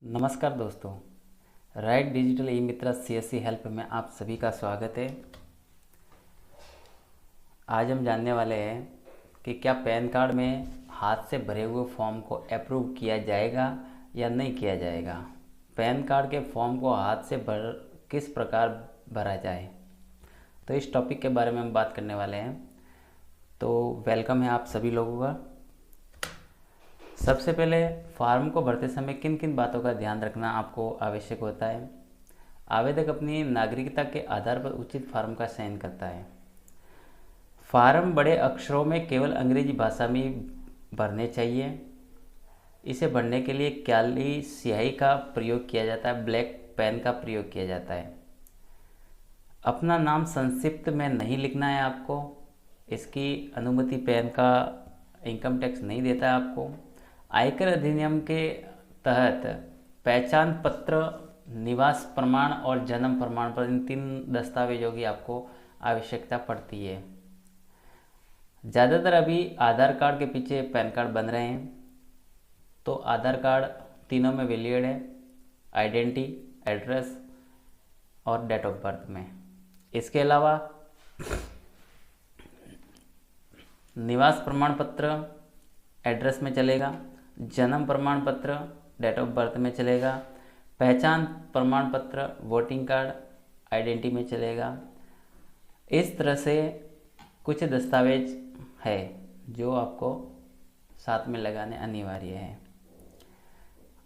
नमस्कार दोस्तों, right digital e मित्रा CSC help में आप सभी का स्वागत है। आज हम जानने वाले हैं कि क्या पैन कार्ड में हाथ से भरे हुए फॉर्म को अप्रूव किया जाएगा या नहीं किया जाएगा। पैन कार्ड के फॉर्म को हाथ से किस प्रकार भरा जाए, तो इस टॉपिक के बारे में हम बात करने वाले हैं। तो वेलकम है आप सभी लोगों का। सबसे पहले फॉर्म को भरते समय किन किन बातों का ध्यान रखना आपको आवश्यक होता है। आवेदक अपनी नागरिकता के आधार पर उचित फॉर्म का चयन करता है। फॉर्म बड़े अक्षरों में केवल अंग्रेजी भाषा में भरने चाहिए। इसे भरने के लिए काली स्याही का प्रयोग किया जाता है, ब्लैक पेन का प्रयोग किया जाता है। अपना नाम संक्षिप्त में नहीं लिखना है आपको। इसकी अनुमति पैन का इनकम टैक्स नहीं देता है आपको। आयकर अधिनियम के तहत पहचान पत्र, निवास प्रमाण और जन्म प्रमाण पत्र, इन 3 दस्तावेजों की आपको आवश्यकता पड़ती है। ज़्यादातर अभी आधार कार्ड के पीछे पैन कार्ड बन रहे हैं, तो आधार कार्ड तीनों में वैलिड है, आइडेंटिटी, एड्रेस और डेट ऑफ बर्थ में। इसके अलावा निवास प्रमाण पत्र एड्रेस में चलेगा, जन्म प्रमाण पत्र डेट ऑफ बर्थ में चलेगा, पहचान प्रमाण पत्र वोटिंग कार्ड आइडेंटिटी में चलेगा। इस तरह से कुछ दस्तावेज है जो आपको साथ में लगाने अनिवार्य है।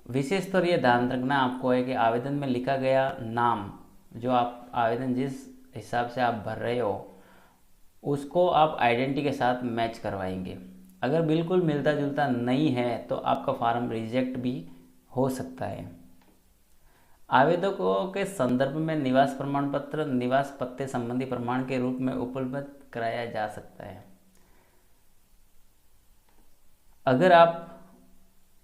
विशेष तौर ये ध्यान रखना आपको है कि आवेदन में लिखा गया नाम, जो आप आवेदन जिस हिसाब से आप भर रहे हो उसको आप आइडेंटिटी के साथ मैच करवाएंगे। अगर बिल्कुल मिलता जुलता नहीं है तो आपका फॉर्म रिजेक्ट भी हो सकता है। आवेदकों के संदर्भ में निवास प्रमाण पत्र निवास पत्ते संबंधी प्रमाण के रूप में उपलब्ध कराया जा सकता है। अगर आप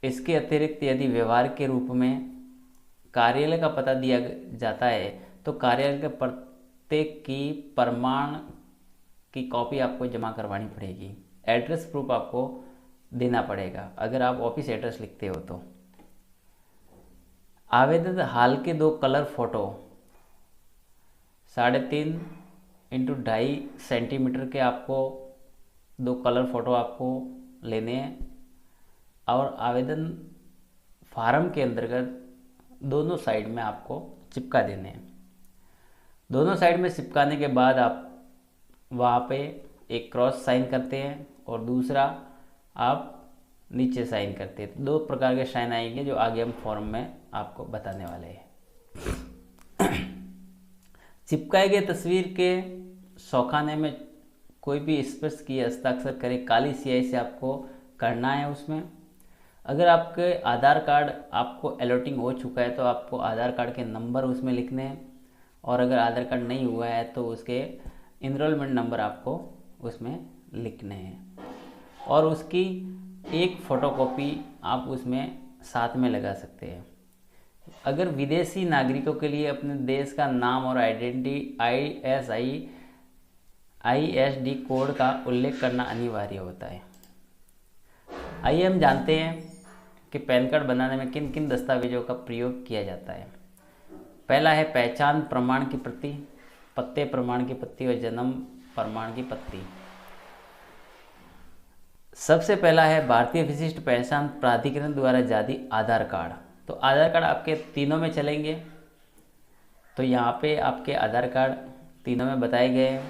इसके अतिरिक्त यदि व्यवहार के रूप में कार्यालय का पता दिया जाता है तो कार्यालय के पते की प्रमाण की कॉपी आपको जमा करवानी पड़ेगी। एड्रेस प्रूफ आपको देना पड़ेगा अगर आप ऑफिस एड्रेस लिखते हो तो। आवेदन हाल के 2 कलर फोटो 3.5 x 2.5 सेंटीमीटर के आपको 2 कलर फोटो आपको लेने हैं और आवेदन फार्म के अंतर्गत दोनों साइड में आपको चिपका देने हैं। दोनों साइड में चिपकाने के बाद आप वहाँ पे एक क्रॉस साइन करते हैं और दूसरा आप नीचे साइन करते हैं। 2 प्रकार के साइन आएंगे जो आगे हम फॉर्म में आपको बताने वाले हैं। चिपकाए गए तस्वीर के सौखाने में कोई भी स्पर्श किए हस्ताक्षर करे, काली स्याही से आपको करना है उसमें। अगर आपके आधार कार्ड आपको अलॉटिंग हो चुका है तो आपको आधार कार्ड के नंबर उसमें लिखने हैं, और अगर आधार कार्ड नहीं हुआ है तो उसके इनरोलमेंट नंबर आपको उसमें लिखने हैं और उसकी एक फ़ोटोकॉपी आप उसमें साथ में लगा सकते हैं। अगर विदेशी नागरिकों के लिए अपने देश का नाम और आइडेंटिटी ISD कोड का उल्लेख करना अनिवार्य होता है। आइए हम जानते हैं कि पैन कार्ड बनाने में किन किन दस्तावेजों का प्रयोग किया जाता है। पहला है पहचान प्रमाण की प्रति, पत्ते प्रमाण की प्रति और जन्म प्रमाण की प्रति। सबसे पहला है भारतीय विशिष्ट पहचान प्राधिकरण द्वारा जारी आधार कार्ड। तो आधार कार्ड आपके तीनों में चलेंगे, तो यहाँ पे आपके आधार कार्ड तीनों में बताए गए हैं,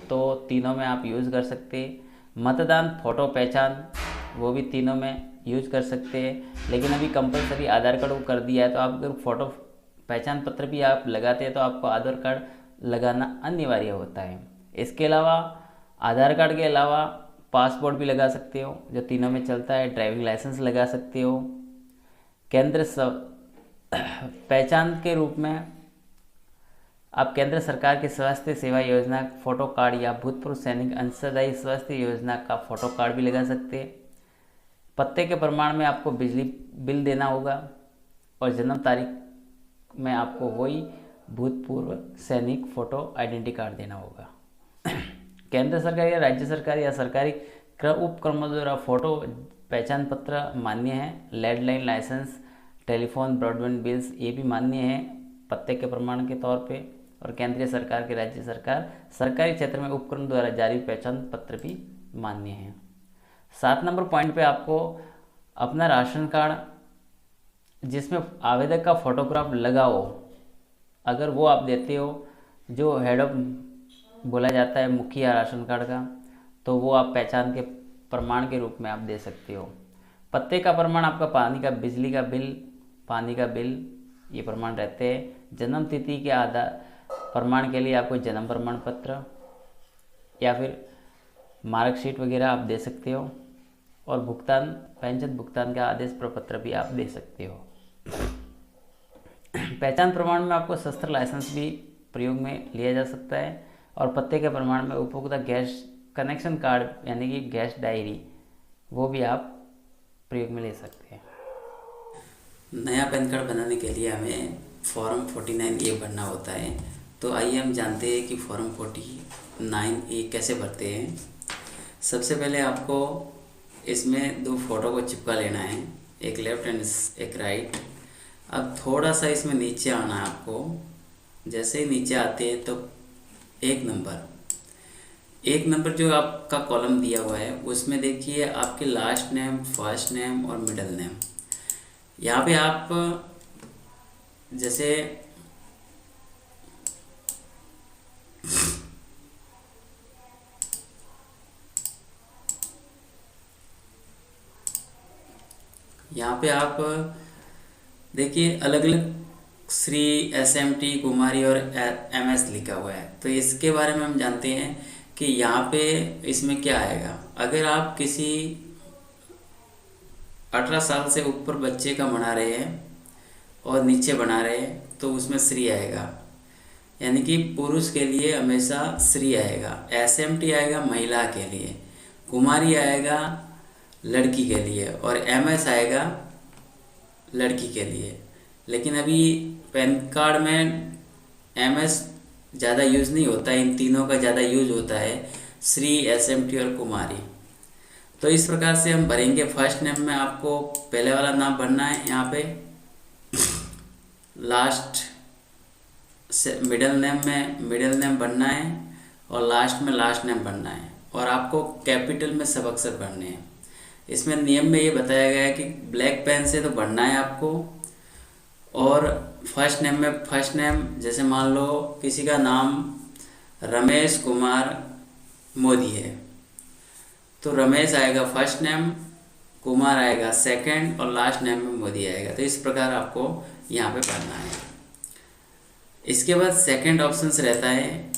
तो तीनों में आप यूज़ कर सकते हैं। मतदान फोटो पहचान वो भी तीनों में यूज़ कर सकते हैं, लेकिन अभी कंपलसरी आधार कार्ड को कर दिया है, तो आप अगर फोटो पहचान पत्र भी आप लगाते हैं तो आपको आधार कार्ड लगाना अनिवार्य होता है। इसके अलावा आधार कार्ड के अलावा पासपोर्ट भी लगा सकते हो जो तीनों में चलता है, ड्राइविंग लाइसेंस लगा सकते हो। केंद्र पहचान के रूप में आप केंद्र सरकार की स्वास्थ्य सेवा योजना फोटो कार्ड या भूतपूर्व सैनिक अंशदायी स्वास्थ्य योजना का फोटो कार्ड भी लगा सकते हैं। पत्ते के प्रमाण में आपको बिजली बिल देना होगा और जन्म तारीख में आपको वही भूतपूर्व सैनिक फोटो आइडेंटिटी कार्ड देना होगा। केंद्र सरकार या राज्य सरकार या सरकारी उपक्रमों द्वारा फोटो पहचान पत्र मान्य है। Landline licence telephone broadband bills ये भी मान्य है पते के प्रमाण के तौर पे। और केंद्रीय सरकार के राज्य सरकार सरकारी क्षेत्र में उपक्रम द्वारा जारी पहचान पत्र भी मान्य है। 7 नंबर पॉइंट पे आपको अपना राशन कार्ड जिसमें आवेदक का फोटोग्राफ लगा हो, अगर वो आप देते हो, जो हेड ऑफ बोला जाता है मुखिया राशन कार्ड का, तो वो आप पहचान के प्रमाण के रूप में आप दे सकते हो। पते का प्रमाण आपका पानी का, बिजली का बिल, पानी का बिल, ये प्रमाण रहते हैं। जन्म तिथि के आधार प्रमाण के लिए आपको जन्म प्रमाण पत्र या फिर मार्कशीट वगैरह आप दे सकते हो। और भुगतान, पेंशन भुगतान का आदेश प्रपत्र भी आप दे सकते हो। पहचान प्रमाण में आपको शस्त्र लाइसेंस भी प्रयोग में लिया जा सकता है। और पते के प्रमाण में उपभोक्ता गैस कनेक्शन कार्ड यानी कि गैस डायरी, वो भी आप प्रयोग में ले सकते हैं। नया पैन कार्ड बनाने के लिए हमें फॉर्म 49A भरना होता है। तो आइए हम जानते हैं कि फॉर्म 49A कैसे भरते हैं। सबसे पहले आपको इसमें 2 फोटो को चिपका लेना है, एक लेफ्ट एंड एक राइट। अब थोड़ा सा इसमें नीचे आना है आपको। जैसे ही नीचे आते हैं तो एक नंबर जो आपका कॉलम दिया हुआ है उसमें देखिए आपके लास्ट नेम, फर्स्ट नेम और मिडिल नेम। यहाँ पे आप जैसे यहाँ पे आप देखिए अलग अलग श्री, SMT, कुमारी और MS लिखा हुआ है। तो इसके बारे में हम जानते हैं कि यहाँ पे इसमें क्या आएगा। अगर आप किसी 18 साल से ऊपर बच्चे का बना रहे हैं और नीचे बना रहे हैं तो उसमें श्री आएगा, यानी कि पुरुष के लिए हमेशा श्री आएगा। SMT आएगा महिला के लिए, कुमारी आएगा लड़की के लिए और MS आएगा लड़की के लिए। लेकिन अभी पैन कार्ड में MS ज़्यादा यूज़ नहीं होता है, इन तीनों का ज़्यादा यूज होता है, श्री, SMT और कुमारी। तो इस प्रकार से हम भरेंगे। फर्स्ट नेम में आपको पहले वाला नाम भरना है यहाँ पे, लास्ट से मिडिल नेम में मिडिल नेम भरना है और लास्ट में लास्ट नेम भरना है। और आपको कैपिटल में सब अक्षर भरने हैं। इसमें नियम में ये बताया गया है कि ब्लैक पेन से तो भरना है आपको। और फर्स्ट नेम में फर्स्ट नेम, जैसे मान लो किसी का नाम रमेश कुमार मोदी है तो रमेश आएगा फर्स्ट नेम, कुमार आएगा सेकंड और लास्ट नेम में मोदी आएगा। तो इस प्रकार आपको यहाँ पे भरना है। इसके बाद सेकंड ऑप्शन रहता है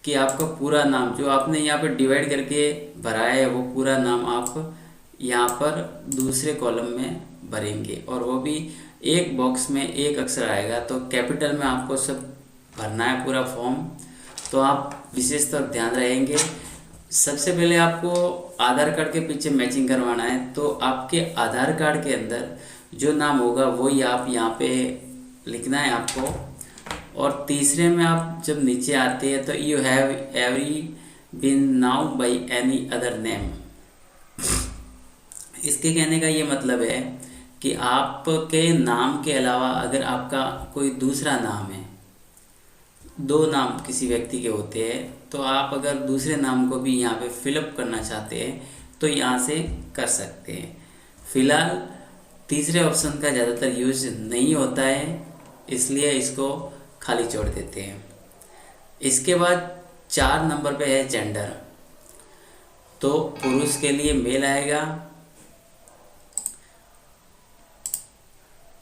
कि आपका पूरा नाम जो आपने यहाँ पर डिवाइड करके भरा है वो पूरा नाम आप यहाँ पर दूसरे कॉलम में भरेंगे और वो भी एक बॉक्स में एक अक्षर आएगा। तो कैपिटल में आपको सब भरना है पूरा फॉर्म। तो आप विशेष तौर ध्यान रहेंगे। सबसे पहले आपको आधार कार्ड के पीछे मैचिंग करवाना है। तो आपके आधार कार्ड के अंदर जो नाम होगा वही आप यहाँ पे लिखना है आपको। और तीसरे में आप जब नीचे आते हैं तो you have ever been known by any other name. इसके कहने का ये मतलब है कि आपके नाम के अलावा अगर आपका कोई दूसरा नाम है, 2 नाम किसी व्यक्ति के होते हैं, तो आप अगर दूसरे नाम को भी यहाँ पे फिलअप करना चाहते हैं तो यहाँ से कर सकते हैं। फिलहाल तीसरे ऑप्शन का ज़्यादातर यूज नहीं होता है, इसलिए इसको खाली छोड़ देते हैं। इसके बाद 4 नंबर पे है जेंडर। तो पुरुष के लिए मेल आएगा,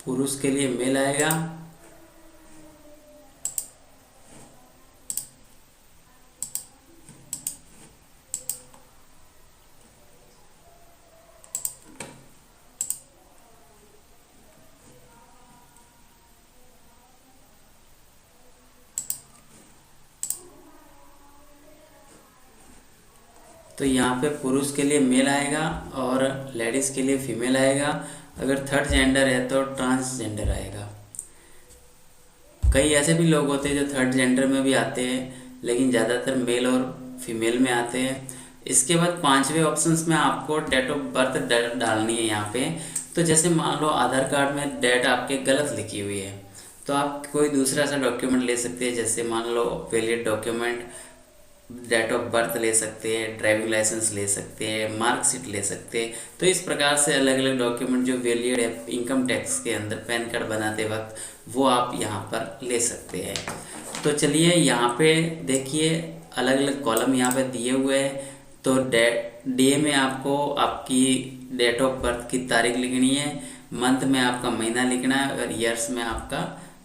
पुरुष के लिए मेल आएगा, तो यहाँ पे पुरुष के लिए मेल आएगा और लेडीज़ के लिए फीमेल आएगा। अगर थर्ड जेंडर है तो ट्रांसजेंडर आएगा। कई ऐसे भी लोग होते हैं जो थर्ड जेंडर में भी आते हैं, लेकिन ज़्यादातर मेल और फीमेल में आते हैं। इसके बाद 5वें ऑप्शंस में आपको डेट ऑफ बर्थ डालनी है यहाँ पे। तो जैसे मान लो आधार कार्ड में डेट आपके गलत लिखी हुई है, तो आप कोई दूसरा सा डॉक्यूमेंट ले सकते हैं। जैसे मान लो valid document, date of birth ले सकते हैं, ड्राइविंग लाइसेंस ले सकते हैं, मार्कशीट ले सकते हैं। तो इस प्रकार से अलग अलग डॉक्यूमेंट जो वैलिड है इनकम टैक्स के अंदर पैन कार्ड बनाते वक्त, वो आप यहाँ पर ले सकते हैं। तो चलिए यहाँ पे देखिए अलग अलग कॉलम यहाँ पे दिए हुए हैं। तो डे में आपको आपकी डेट ऑफ बर्थ की तारीख लिखनी है, मंथ में आपका महीना लिखना है, और ईयर्स में आपका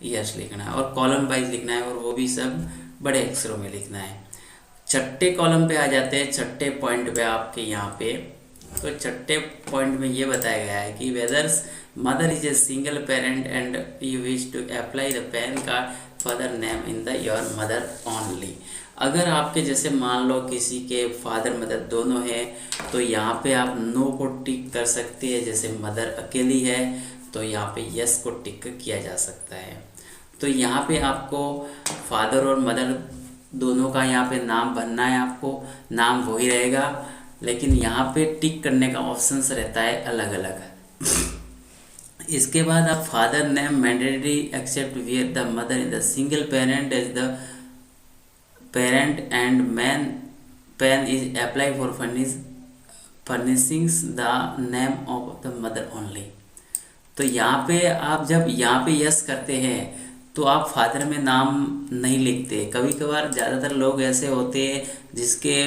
ईयर्स लिखना है, और कॉलम वाइज लिखना है, और वो भी सब बड़े अक्षरों में लिखना है। छठे कॉलम पे आ जाते हैं, छठे पॉइंट पे आपके यहाँ पे। तो छठे पॉइंट में ये बताया गया है कि whether mother is a single parent and you wish to apply the PAN card father name in the your mother only. अगर आपके जैसे मान लो किसी के फादर मदर दोनों हैं, तो यहाँ पे आप नो को टिक कर सकते हैं। जैसे मदर अकेली है तो यहाँ पे यस को टिक किया जा सकता है। तो यहाँ पे आपको फादर और मदर दोनों का यहाँ पे नाम भरना है, आपको नाम वही रहेगा, लेकिन यहाँ पे टिक करने का ऑप्शंस रहता है अलग अलग। इसके बाद आप father name mandatory except where the mother in the single parent as the parent and man pen is apply for furnishings the name of the mother only. तो यहाँ पे आप जब यहाँ पे यस करते हैं तो आप फादर में नाम नहीं लिखते। कभी कभार ज़्यादातर लोग ऐसे होते हैं जिसके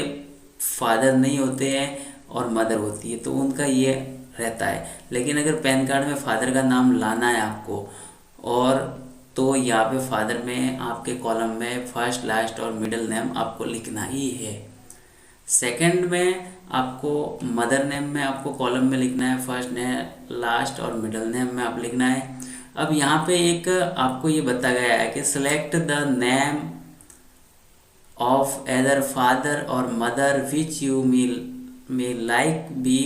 फादर नहीं होते हैं और मदर होती है, तो उनका ये रहता है। लेकिन अगर पैन कार्ड में फादर का नाम लाना है आपको, और तो यहाँ पे फादर में आपके कॉलम में फर्स्ट लास्ट और मिडिल नेम आपको लिखना ही है। सेकंड में आपको मदर नेम में आपको कॉलम में लिखना है फर्स्ट नेम, लास्ट और मिडिल नेम में आप लिखना है। अब यहाँ पे एक आपको ये बताया गया है कि select the name of either father और mother which you may like be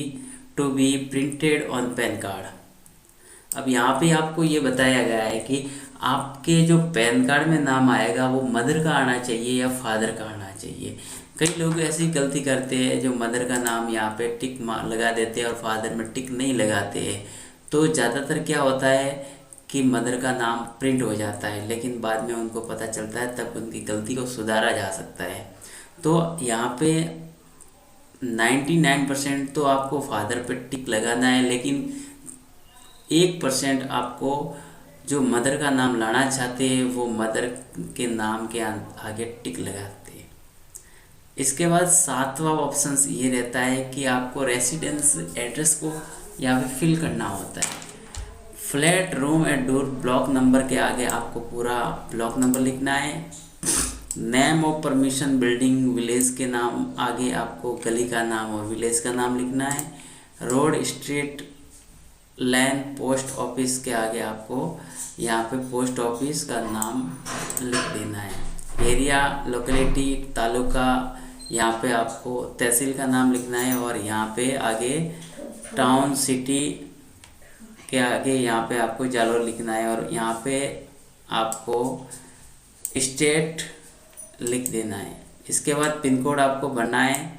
to be printed on PAN card. अब यहाँ पे आपको ये बताया गया है कि आपके जो पैन कार्ड में नाम आएगा वो मदर का आना चाहिए या फादर का आना चाहिए। कई लोग ऐसी गलती करते हैं जो मदर का नाम यहाँ पे टिक लगा देते हैं और फादर में टिक नहीं लगाते हैं। तो ज़्यादातर क्या होता है कि मदर का नाम प्रिंट हो जाता है, लेकिन बाद में उनको पता चलता है, तब उनकी गलती को सुधारा जा सकता है। तो यहाँ पे 99% तो आपको फादर पे टिक लगाना है, लेकिन 1% आपको जो मदर का नाम लाना चाहते हैं वो मदर के नाम के आगे टिक लगाते हैं। इसके बाद 7वां ऑप्शन ये रहता है कि आपको रेसिडेंस एड्रेस को यहाँ पे फिल करना होता है। Flat room and door block number के आगे आपको पूरा ब्लॉक नंबर लिखना है। Name of permission building village के नाम आगे आपको गली का नाम और विलेज का नाम लिखना है। रोड स्ट्रीट लैन पोस्ट ऑफिस के आगे आपको यहाँ पे पोस्ट ऑफिस का नाम लिख देना है। एरिया लोकेलिटी तालुका यहाँ पे आपको तहसील का नाम लिखना है, और यहाँ पे आगे टाउन सिटी के आगे यहाँ पे आपको जालोर लिखना है, और यहाँ पे आपको स्टेट लिख देना है। इसके बाद पिन कोड आपको भरना है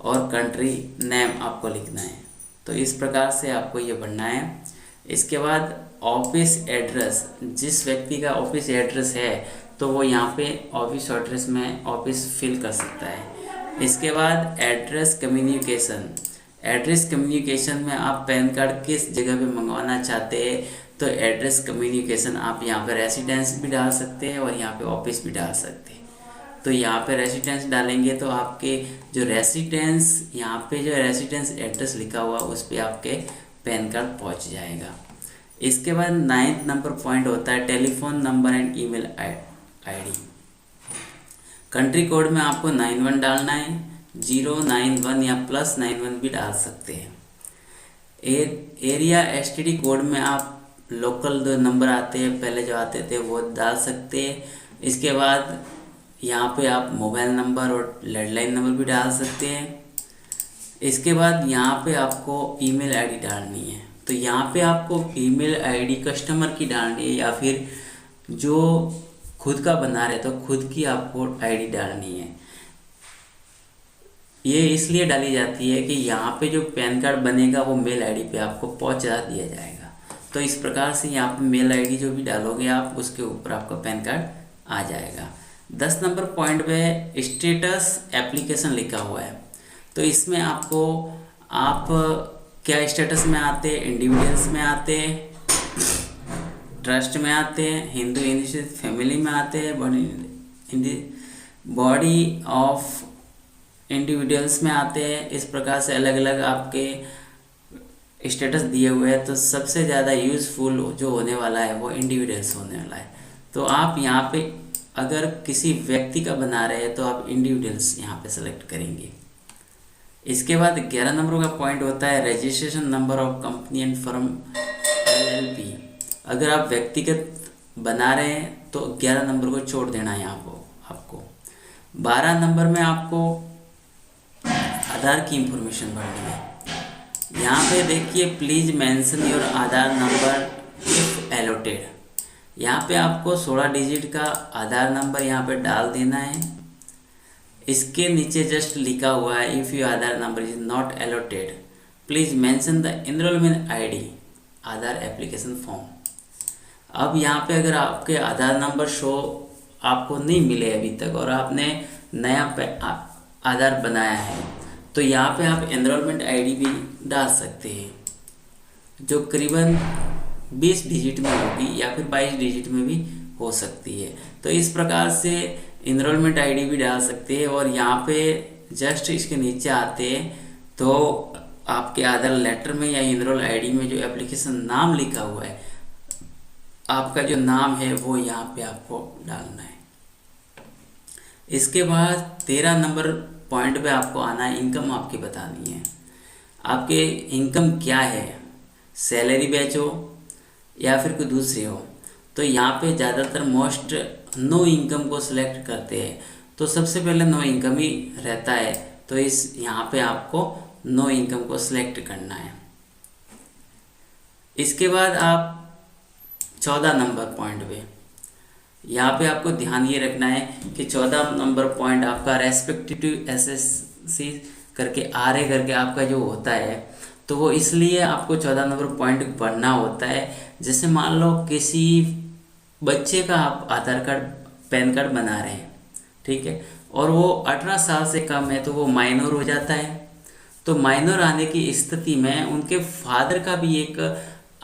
और कंट्री नेम आपको लिखना है। तो इस प्रकार से आपको ये भरना है। इसके बाद ऑफिस एड्रेस, जिस व्यक्ति का ऑफिस एड्रेस है तो वो यहाँ पे ऑफिस एड्रेस में ऑफिस फिल कर सकता है। इसके बाद एड्रेस कम्युनिकेशन, एड्रेस कम्युनिकेशन में आप पैन कार्ड किस जगह पे मंगवाना चाहते हैं, तो एड्रेस कम्युनिकेशन आप यहाँ पे रेसिडेंस भी डाल सकते हैं और यहाँ पे ऑफिस भी डाल सकते हैं। तो यहाँ पे रेसिडेंस डालेंगे तो आपके जो रेसिडेंस यहाँ पे जो रेसिडेंस एड्रेस लिखा हुआ उस पर आपके पैन कार्ड पहुँच जाएगा। इसके बाद 9th नंबर पॉइंट होता है telephone number and email ID. Country code में आपको 91 डालना है, 091 या +91 भी डाल सकते हैं। एरिया एसटीडी कोड में आप लोकल जो नंबर आते हैं पहले जो आते थे वो डाल सकते हैं। इसके बाद यहाँ पे आप मोबाइल नंबर और लैंडलाइन नंबर भी डाल सकते हैं। इसके बाद यहाँ पे आपको ईमेल आईडी डालनी है। तो यहाँ पे आपको ईमेल आईडी कस्टमर की डालनी है या फिर जो खुद का बना रहे तो खुद की आपको आईडी डालनी है। ये इसलिए डाली जाती है कि यहाँ पे जो पैन कार्ड बनेगा वो मेल आईडी पे आपको पहुँचा दिया जाएगा। तो इस प्रकार से यहाँ पे मेल आईडी जो भी डालोगे आप, उसके ऊपर आपका पैन कार्ड आ जाएगा। 10 नंबर पॉइंट पे स्टेटस एप्लीकेशन लिखा हुआ है। तो इसमें आपको आप क्या स्टेटस में आते हैं, इंडिविजुअल्स में आते हैं, ट्रस्ट में आते हैं, हिंदू इंडिविजुअल फैमिली में आते हैं, बॉडी ऑफ इंडिविजुअल्स में आते हैं। इस प्रकार से अलग अलग आपके स्टेटस दिए हुए हैं। तो सबसे ज़्यादा यूज़फुल जो होने वाला है वो इंडिविजुअल्स होने वाला है। तो आप यहाँ पे अगर किसी व्यक्ति का बना रहे हैं तो आप इंडिविजुअल्स यहाँ पे सेलेक्ट करेंगे। इसके बाद 11 नंबर का पॉइंट होता है registration number of company and firm LLP। अगर आप व्यक्तिगत बना रहे हैं तो 11 नंबर को छोड़ देना है यहाँ को आपको। 12 नंबर में आपको आधार की इंफॉर्मेशन भरनी है। यहाँ पे देखिए please mention your Aadhaar number if allotted. यहाँ पे आपको 16 डिजिट का आधार नंबर यहाँ पे डाल देना है। इसके नीचे जस्ट लिखा हुआ है if your Aadhaar number is not allotted please mention the enrolment ID Aadhaar application form. अब यहाँ पे अगर आपके आधार नंबर शो आपको नहीं मिले अभी तक और आपने नया आधार बनाया है तो यहाँ पे आप एनरोलमेंट ID भी डाल सकते हैं जो करीबन 20 डिजिट में होगी या फिर 22 डिजिट में भी हो सकती है। तो इस प्रकार से एनरोलमेंट ID भी डाल सकते हैं। और यहाँ पे जस्ट इसके नीचे आते हैं तो आपके आधार लेटर में या एनरोल ID में जो एप्लीकेशन नाम लिखा हुआ है, आपका जो नाम है वो यहाँ पे आपको डालना है। इसके बाद 13 नंबर पॉइंट पे आपको आना है, इनकम आपकी बतानी है। आपके इनकम क्या है, सैलरी बैच हो या फिर कोई दूसरी हो। तो यहाँ पे ज़्यादातर मोस्ट नो इनकम को सिलेक्ट करते हैं। तो सबसे पहले नो इनकम ही रहता है। तो इस यहाँ पे आपको नो इनकम को सिलेक्ट करना है। इसके बाद आप 14 नंबर पॉइंट पे यहाँ पे आपको ध्यान ये रखना है कि 14 नंबर पॉइंट आपका रेस्पेक्टिव SSC करके RA करके आपका जो होता है तो वो इसलिए आपको 14 नंबर पॉइंट भरना होता है। जैसे मान लो किसी बच्चे का आप आधार कार्ड पैन कार्ड बना रहे हैं, ठीक है, और वो 18 साल से कम है तो वो माइनर हो जाता है। तो माइनर आने की स्थिति में उनके फादर का भी एक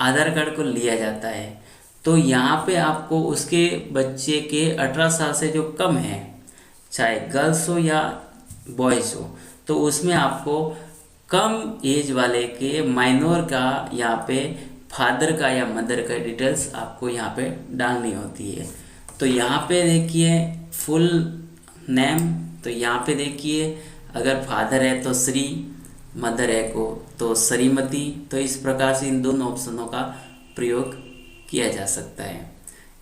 आधार कार्ड को लिया जाता है। तो यहाँ पे आपको उसके बच्चे के 18 साल से जो कम है, चाहे गर्ल्स हो या बॉयज़ हो, तो उसमें आपको कम एज वाले के माइनर का यहाँ पे फादर का या मदर का डिटेल्स आपको यहाँ पे डालनी होती है। तो यहाँ पे देखिए फुल नेम, तो यहाँ पे देखिए अगर फादर है तो श्री, मदर है को तो श्रीमती। तो इस प्रकार से इन दोनों ऑप्शनों का प्रयोग किया जा सकता है।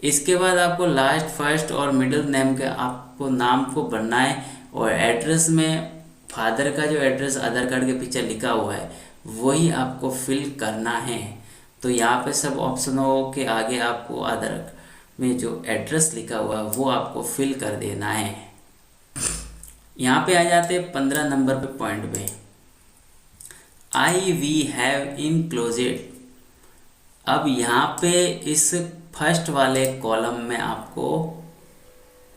इसके बाद आपको लास्ट, फर्स्ट और मिडिल नेम के आपको नाम को भरना है। और एड्रेस में फादर का जो एड्रेस आधार कार्ड के पीछे लिखा हुआ है वही आपको फिल करना है। तो यहाँ पे सब ऑप्शनों के आगे आपको आधार में जो एड्रेस लिखा हुआ है वो आपको फिल कर देना है। यहाँ पे आ जाते हैं 15 नंबर पे पॉइंट पे, वी हैव इनक्लोजेड। अब यहाँ पे इस फर्स्ट वाले कॉलम में आपको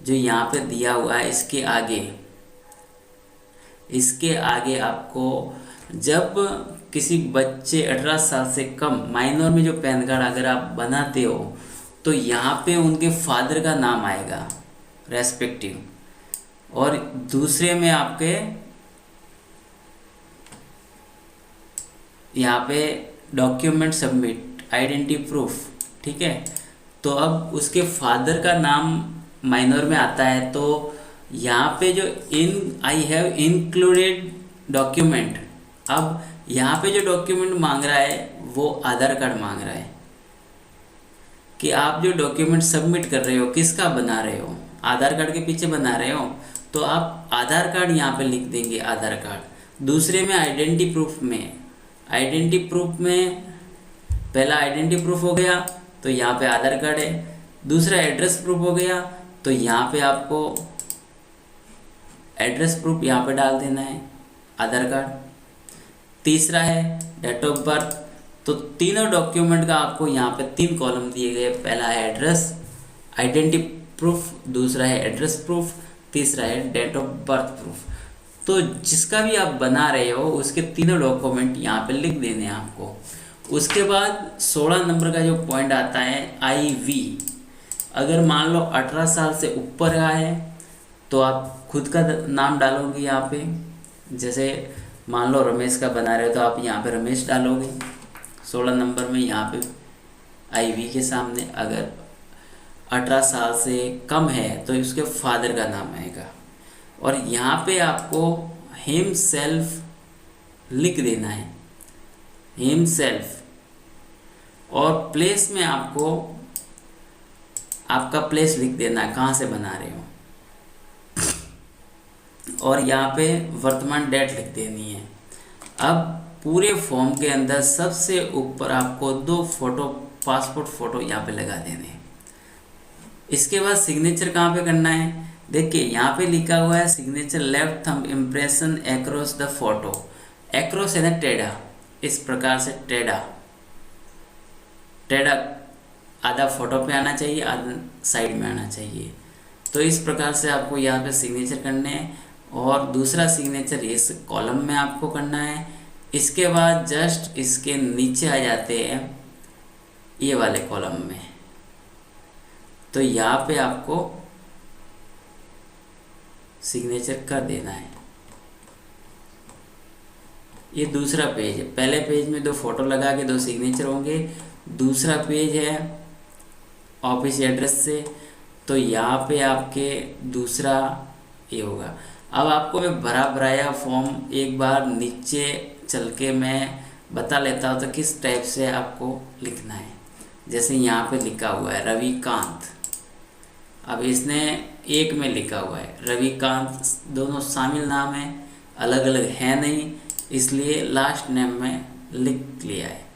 जो यहाँ पे दिया हुआ है इसके आगे आपको जब किसी बच्चे 18 साल से कम माइनर में जो पैन कार्ड अगर आप बनाते हो तो यहाँ पे उनके फादर का नाम आएगा रेस्पेक्टिव, और दूसरे में आपके यहाँ पे डॉक्यूमेंट सबमिट आइडेंटिटी प्रूफ, ठीक है। तो अब उसके फादर का नाम माइनर में आता है तो यहाँ पे जो आई हैव इंक्लूडेड डॉक्यूमेंट, अब यहाँ पे जो डॉक्यूमेंट मांग रहा है वो आधार कार्ड मांग रहा है कि आप जो डॉक्यूमेंट सबमिट कर रहे हो किसका बना रहे हो, आधार कार्ड के पीछे बना रहे हो तो आप आधार कार्ड यहाँ पे लिख देंगे आधार कार्ड। दूसरे में आइडेंटिटी प्रूफ में पहला आइडेंटिटी प्रूफ हो गया तो यहाँ पे आधार कार्ड है, दूसरा एड्रेस प्रूफ हो गया तो यहाँ पे आपको एड्रेस प्रूफ यहाँ पे डाल देना है। आधार कार्ड, तीसरा है डेट ऑफ बर्थ। तो तीनों डॉक्यूमेंट का आपको यहाँ पे 3 कॉलम दिए गए। पहला है एड्रेस आइडेंटिटी प्रूफ, दूसरा है एड्रेस प्रूफ, तीसरा है डेट ऑफ बर्थ प्रूफ। तो जिसका भी आप बना रहे हो उसके तीनों डॉक्यूमेंट यहाँ पे लिख देने हैं आपको। उसके बाद 16 नंबर का जो पॉइंट आता है IV। अगर मान लो 18 साल से ऊपर का है तो आप खुद का नाम डालोगे यहाँ पे। जैसे मान लो रमेश का बना रहे हो तो आप यहाँ पे रमेश डालोगे 16 नंबर में यहाँ पे IV के सामने। अगर 18 साल से कम है तो उसके फादर का नाम आएगा। और यहाँ पे आपको हिम सेल्फ लिख देना है, हिम सेल्फ। और प्लेस में आपको आपका प्लेस लिख देना है, कहाँ से बना रहे हो। और यहाँ पे वर्तमान डेट लिख देनी है। अब पूरे फॉर्म के अंदर सबसे ऊपर आपको 2 फोटो, पासपोर्ट फ़ोटो यहाँ पे लगा देने हैं। इसके बाद सिग्नेचर कहाँ पे करना है, देखिए यहाँ पे लिखा हुआ है signature left thumb impression across the photo. Across है ना टेढ़ा, इस प्रकार से टेढ़ा टेढ़ा आधा फोटो पे आना चाहिए, आधा साइड में आना चाहिए। तो इस प्रकार से आपको यहाँ पे सिग्नेचर करने हैं। और दूसरा सिग्नेचर इस कॉलम में आपको करना है। इसके बाद जस्ट इसके नीचे आ जाते हैं ये वाले कॉलम में। तो यहाँ पे आपको सिग्नेचर कर देना है। ये दूसरा पेज है। पहले पेज में 2 फोटो लगा के 2 सिग्नेचर होंगे। दूसरा पेज है ऑफिस एड्रेस से, तो यहाँ पे आपके दूसरा ये होगा। अब आपको मैं भरा भराया फॉर्म एक बार नीचे चल के मैं बता लेता हूँ तो किस टाइप से आपको लिखना है। जैसे यहाँ पे लिखा हुआ है रविकांत, अब इसने एक में लिखा हुआ है रविकांत, दोनों शामिल नाम है, अलग अलग है नहीं, इसलिए लास्ट नेम में लिख लिया है।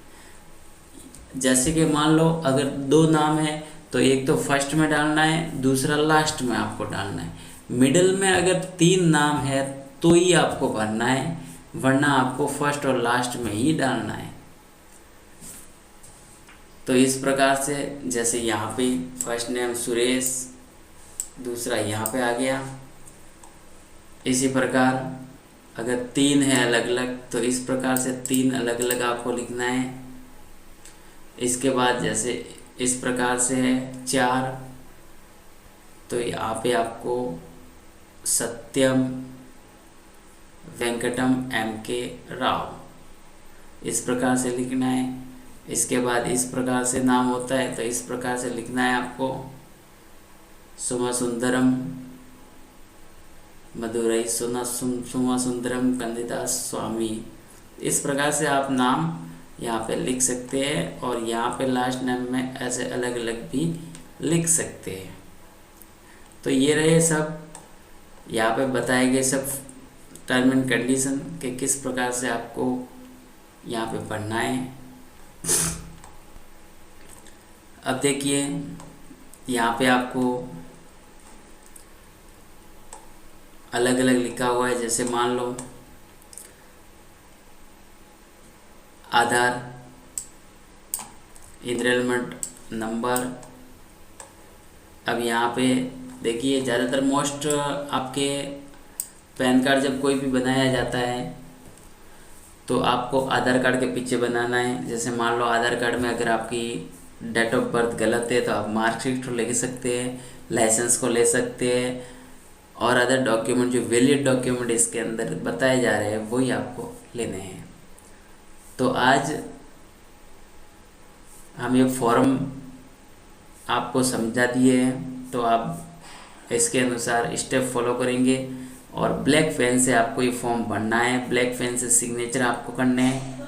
जैसे कि मान लो अगर 2 नाम है तो एक तो फर्स्ट में डालना है, दूसरा लास्ट में आपको डालना है। मिडिल में अगर 3 नाम है तो ही आपको भरना है, वरना आपको फर्स्ट और लास्ट में ही डालना है। तो इस प्रकार से जैसे यहाँ पे फर्स्ट नेम सुरेश, दूसरा यहाँ पे आ गया। इसी प्रकार अगर 3 है अलग अलग तो इस प्रकार से 3 अलग अलग आपको लिखना है। इसके बाद जैसे इस प्रकार से है 4, तो यहाँ पे आपको सत्यम वेंकटम MK राव इस प्रकार से लिखना है। इसके बाद इस प्रकार से नाम होता है तो इस प्रकार से लिखना है आपको सुमा सुंदरम मदुरई सुमा सुंदरम कंदिदास स्वामी। इस प्रकार से आप नाम यहाँ पे लिख सकते हैं और यहाँ पे लास्ट नेम में ऐसे अलग अलग भी लिख सकते हैं। तो ये रहे सब यहाँ पे बताए गए सब टर्म एंड कंडीशन के किस प्रकार से आपको यहाँ पे पढ़ना है। अब देखिए यहाँ पे आपको अलग अलग लिखा हुआ है। जैसे मान लो आधार, इनरोलमेंट नंबर। अब यहाँ पे देखिए ज़्यादातर मोस्ट आपके पैन कार्ड जब कोई भी बनाया जाता है तो आपको आधार कार्ड के पीछे बनाना है। जैसे मान लो आधार कार्ड में अगर आपकी डेट ऑफ बर्थ गलत है तो आप मार्कशीट को ले सकते हैं, लाइसेंस को ले सकते हैं, और अदर डॉक्यूमेंट जो वैलिड डॉक्यूमेंट इसके अंदर बताए जा रहे हैं वही आपको लेने हैं। तो आज हम ये फॉर्म आपको समझा दिए हैं, तो आप इसके अनुसार स्टेप फॉलो करेंगे और ब्लैक पेन से आपको ये फॉर्म भरना है। ब्लैक पेन से सिग्नेचर आपको करने हैं।